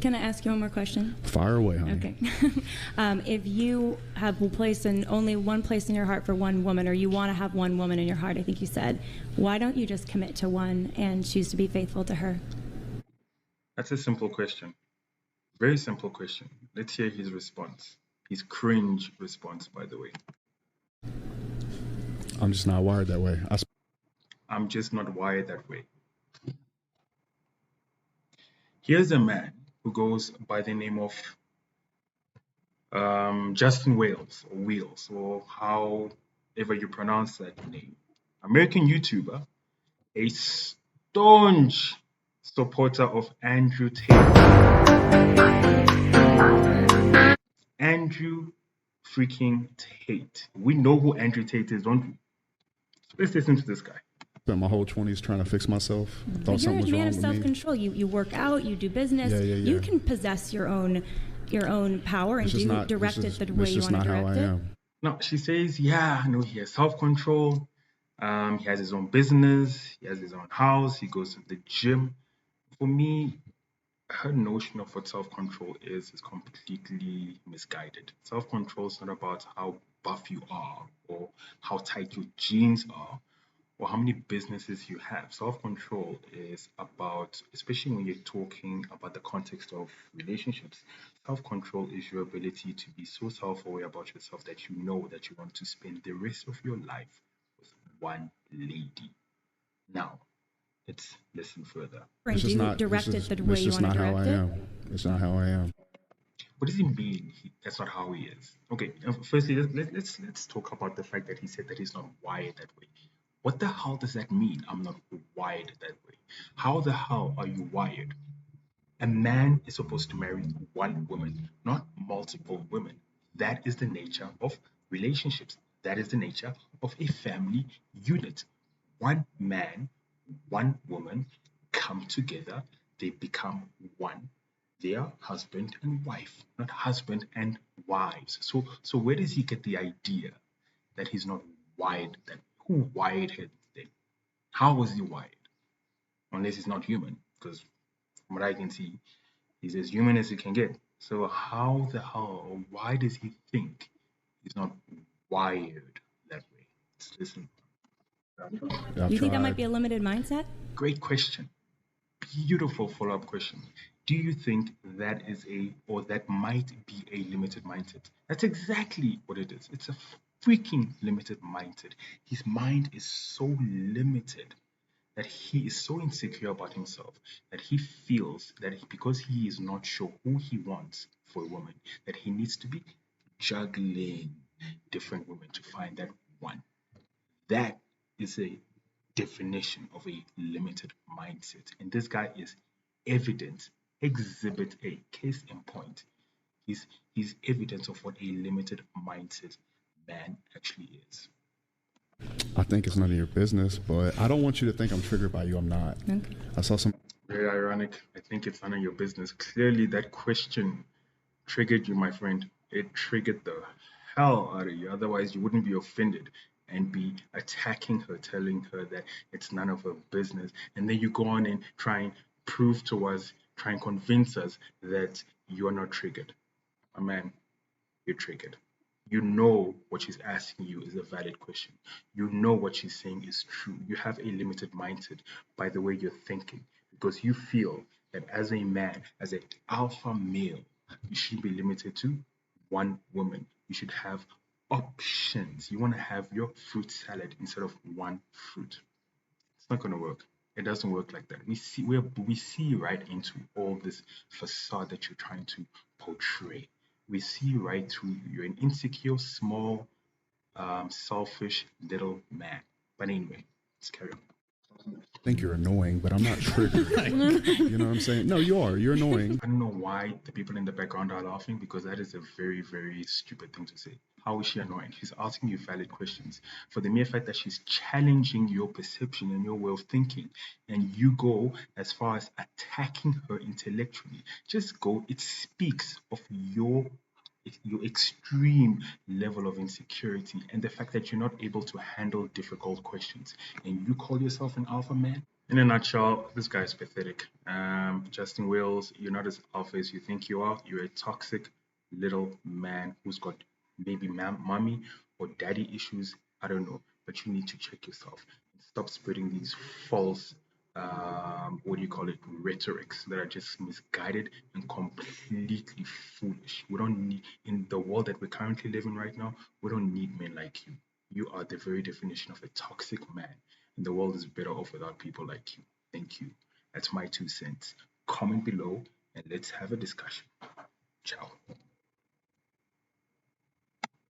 Can I ask you one more question? Fire away, honey. Okay. If you have only one place in your heart for one woman, or you want to have one woman in your heart, I think you said, why don't you just commit to one and choose to be faithful to her? That's a simple question. Very simple question. Let's hear his response. His cringe response, by the way. I'm just not wired that way. I'm just not wired that way. Here's a man who goes by the name of Justin Wales, or Wheels, or however you pronounce that name. American YouTuber, a staunch supporter of Andrew Tate. Andrew freaking Tate. We know who Andrew Tate is, don't we? So let's listen to this guy. Spent my whole 20s trying to fix myself. I thought something was You're a man wrong of with me. self-control. You work out, you do business. Yeah. You can possess your own power and direct it the way you want to direct it. No, she says, yeah, no, he has self-control. He has his own business. He has his own house. He goes to the gym. For me, her notion of what self-control is completely misguided. Self-control is not about how buff you are, or how tight your jeans are, or how many businesses you have. Self-control is about, especially when you're talking about the context of relationships, self-control is your ability to be so self-aware about yourself that you know that you want to spend the rest of your life with one lady. Now, let's listen further. It's just not how I am. It's not how I am. What does he mean? That's not how he is. Okay, firstly, let's talk about the fact that he said that he's not wired that way. What the hell does that mean? I'm not wired that way. How the hell are you wired? A man is supposed to marry one woman, not multiple women. That is the nature of relationships. That is the nature of a family unit. One man, one woman come together, they become one. They are husband and wife, not husband and wives. So where does he get the idea that he's not wired? That who wired him then? How was he wired? Unless he's not human, because from what I can see, he's as human as he can get. So how the hell, or why does he think he's not wired that way? Let's listen. You think that might be a limited mindset? Great question. Beautiful follow-up question. Do you think that might be a limited mindset? That's exactly what it is. It's a freaking limited mindset. His mind is so limited that he is so insecure about himself that he feels that because he is not sure who he wants for a woman, that he needs to be juggling different women to find that one. That is a definition of a limited mindset. And this guy is evidence, exhibit A, case in point. He's evidence of what a limited mindset man actually is. I think it's none of your business, but I don't want you to think I'm triggered by you. I'm not. Okay. I saw some. Very ironic. I think it's none of your business. Clearly, that question triggered you, my friend. It triggered the hell out of you. Otherwise, you wouldn't be offended and be attacking her, telling her that it's none of her business. And then you go on and try and prove to us, try and convince us that you're not triggered. My man, you're triggered. You know what she's asking you is a valid question. You know what she's saying is true. You have a limited mindset by the way you're thinking, because you feel that as a man, as an alpha male, you should be limited to one woman. You should have options. You want to have your fruit salad instead of one fruit. It's not going to work. It doesn't work like that. We see right into all this facade that you're trying to portray. We see right through you. You're an insecure, small, selfish little man. But anyway, let's carry on. I think you're annoying, but I'm not triggered. You know what I'm saying? No, you are. You're annoying. I don't know why the people in the background are laughing, because that is a very, very stupid thing to say. How is she annoying? She's asking you valid questions for the mere fact that she's challenging your perception and your way of thinking, and you go as far as attacking her intellectually. It speaks of your extreme level of insecurity and the fact that you're not able to handle difficult questions. And you call yourself an alpha man? In a nutshell, this guy's pathetic. Justin Wales, you're not as alpha as you think you are. You're a toxic little man who's got maybe mommy or daddy issues. I don't know, but you need to check yourself. Stop spreading these false, what do you call it, rhetorics that are just misguided and completely foolish. We don't need, in the world that we're currently living right now, we don't need men like you. You are the very definition of a toxic man, and the world is better off without people like you. Thank you. That's my 2 cents. Comment below and let's have a discussion. Ciao.